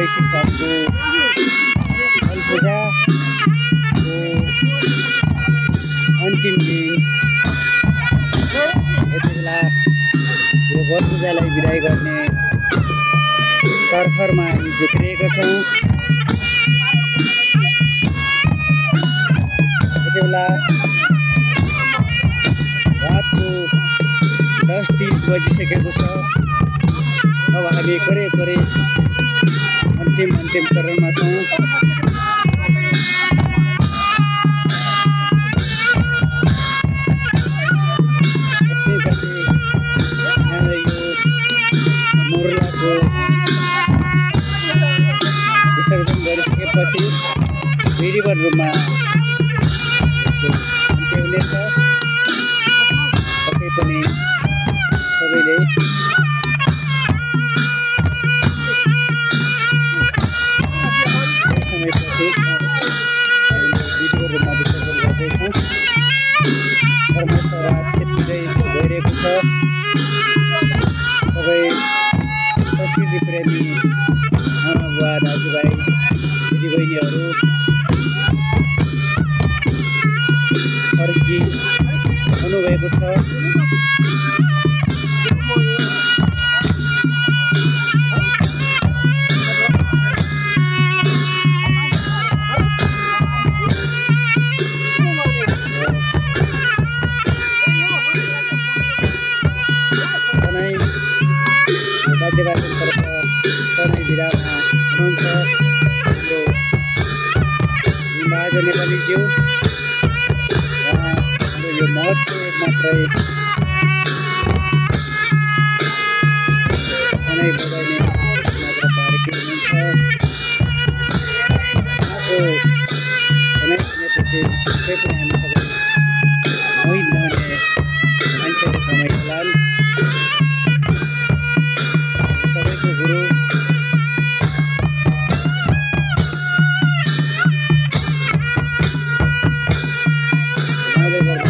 वैशाख सालको फल पूजाको अन्तिम दिन यति बेला यो बल पूजालाई बिदाई गर्ने तर्खरमा हामी झिक्रिएका छौँ। यति बेला रातको 10:30 बजिसकेको छ। अब हामी करिब अन्तिम चरणमा छौँ। एकछिनपछि यहाँले यो मुर्लाको विसर्जन गरिसकेपछि विधिवत रूपमा अन्त्य हुनेछ। पक्कै पनि सबैले समयपछि विधिवत रूपमा विसर्जन गर्दैछौँ। कर्मशरा क्षेत्रै गइरहेको छ। सबै संस्कृति प्रेमी आमा बुवा दाजुभाइ दिदीबहिनीहरू फर्किनुभएको छ। वाद्यवादनतर्फ सधैँ विधामा हुनुहुन्छ हाम्रो निम्बहादुर नेपालीज्यू। हाम्रो यो महत्त्व मात्रै सधैँ बजाउने मात्र पारेकी हुनुहुन्छ। उहाँको सधैँ सुनेपछि त्यही पनि हामी सबै मोहित नहुने मान्छेहरू कमाइ होलान्। सबैको गुरु उहाँले गर्दा